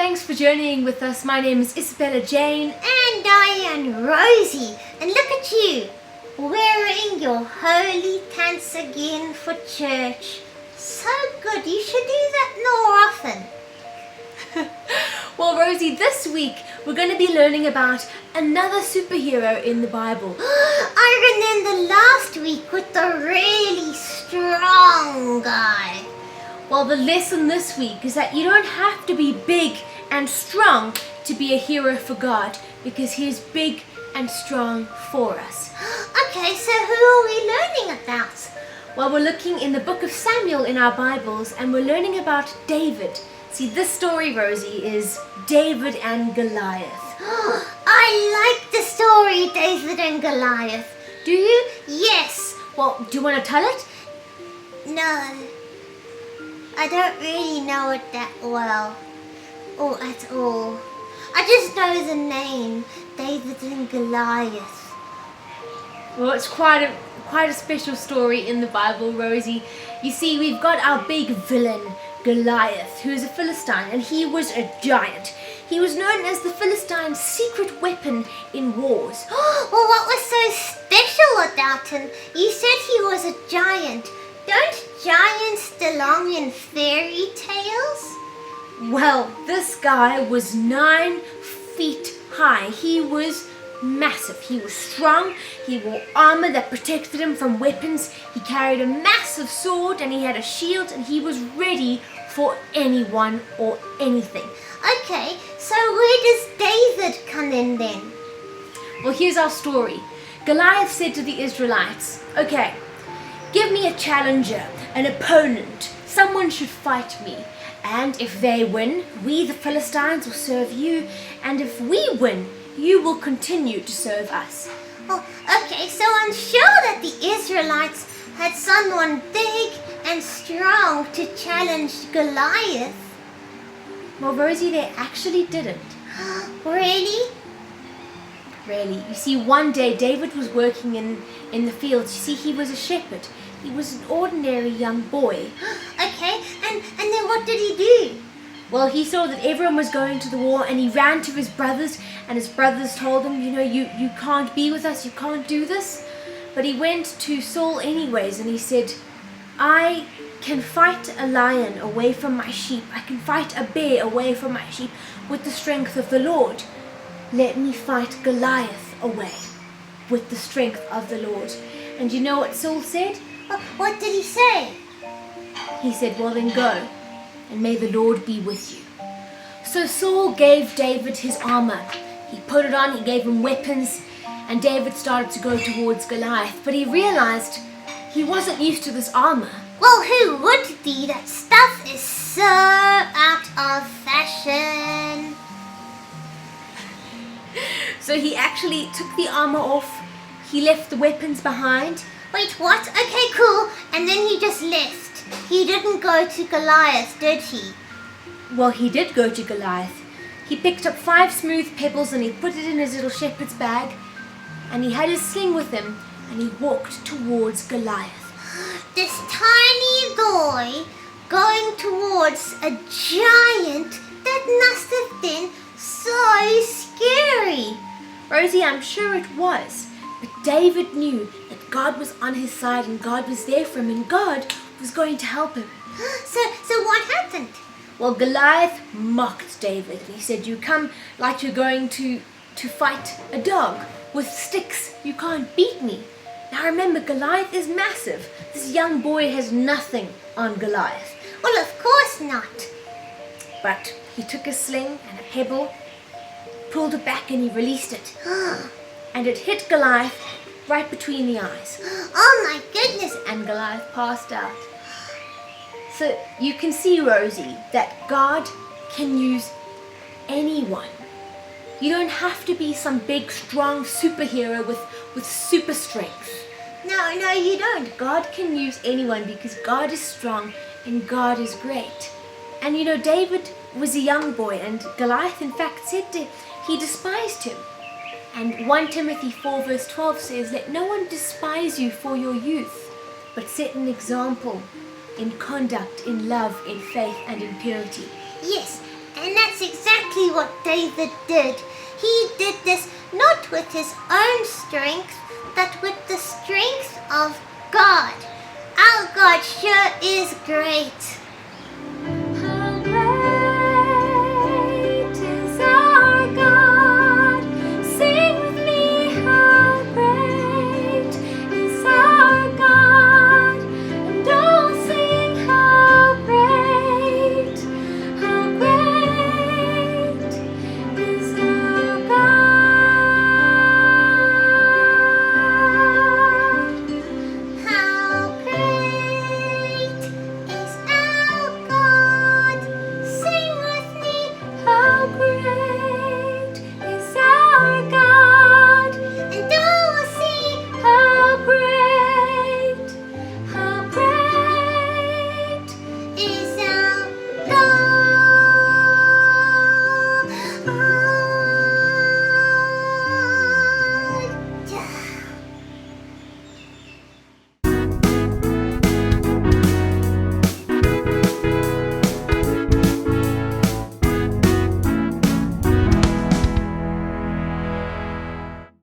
Thanks for journeying with us. My name is Isabella Jane. And I am Rosie. And look at you, wearing your holy pants again for church. So good, you should do that more often. Well, Rosie, this week we're going to be learning about another superhero in the Bible. I remember last week with the really strong guy. Well, the lesson this week is that you don't have to be big and strong to be a hero for God, because He's big and strong for us. Okay, so who are we learning about? Well, we're looking in the book of Samuel in our Bibles, and we're learning about David. See, this story, Rosie, is David and Goliath. I like the story, David and Goliath. Do you? Yes. Well, do you want to tell it? No. I don't really know it that well. Or at all. I just know the name, David and Goliath. Well, it's quite a special story in the Bible, Rosie. You see, we've got our big villain, Goliath, who is a Philistine, and he was a giant. He was known as the Philistines' secret weapon in wars. Well, what was so special about him? You said he was a giant. Don't giants belong in fairy tales? Well, this guy was 9 feet high. He was massive. He was strong. He wore armor that protected him from weapons. He carried a massive sword and he had a shield, and he was ready for anyone or anything. Okay, so where does David come in then? Well, here's our story. Goliath said to the Israelites, "Okay, give me a challenger, an opponent. Someone should fight me. And if they win, we the Philistines will serve you. And if we win, you will continue to serve us." Oh, okay, so I'm sure that the Israelites had someone big and strong to challenge Goliath. Well, Rosie, they actually didn't. Really? Really. You see, one day David was working in the fields. You see, he was a shepherd. He was an ordinary young boy. Okay, and then what did he do? Well, he saw that everyone was going to the war, and he ran to his brothers, and his brothers told him, you can't be with us, you can't do this. But he went to Saul anyways, and he said, "I can fight a lion away from my sheep. I can fight a bear away from my sheep with the strength of the Lord. Let me fight Goliath away with the strength of the Lord." And you know what Saul said? What did he say? He said, "Well, then go, and may the Lord be with you." So Saul gave David his armor. He put it on, he gave him weapons, and David started to go towards Goliath. But he realized he wasn't used to this armor. Well, who would be? That stuff is so out of fashion. So he actually took the armor off. He left the weapons behind. Wait, what? Okay, cool. And then he just left. He didn't go to Goliath, did he? Well, he did go to Goliath. He picked up 5 smooth pebbles and he put it in his little shepherd's bag, and he had his sling with him, and he walked towards Goliath. This tiny boy going towards a giant, that must have been so scary. Rosie, I'm sure it was. But David knew that God was on his side, and God was there for him, and God was going to help him. So what happened? Well, Goliath mocked David, and he said, "You come like you're going to fight a dog with sticks. You can't beat me." Now remember, Goliath is massive. This young boy has nothing on Goliath. Well, of course not. But he took a sling and a pebble, pulled it back, and he released it. And it hit Goliath right between the eyes. Oh my goodness. And Goliath passed out. So you can see, Rosie, that God can use anyone. You don't have to be some big, strong superhero with super strength. No, you don't. God can use anyone because God is strong and God is great. And David was a young boy, and Goliath in fact said he despised him. And 1 Timothy 4 verse 12 says, "Let no one despise you for your youth, but set an example in conduct, in love, in faith, and in purity." Yes, And that's exactly what David did. He did this not with his own strength, but with the strength of God. Our God sure is great.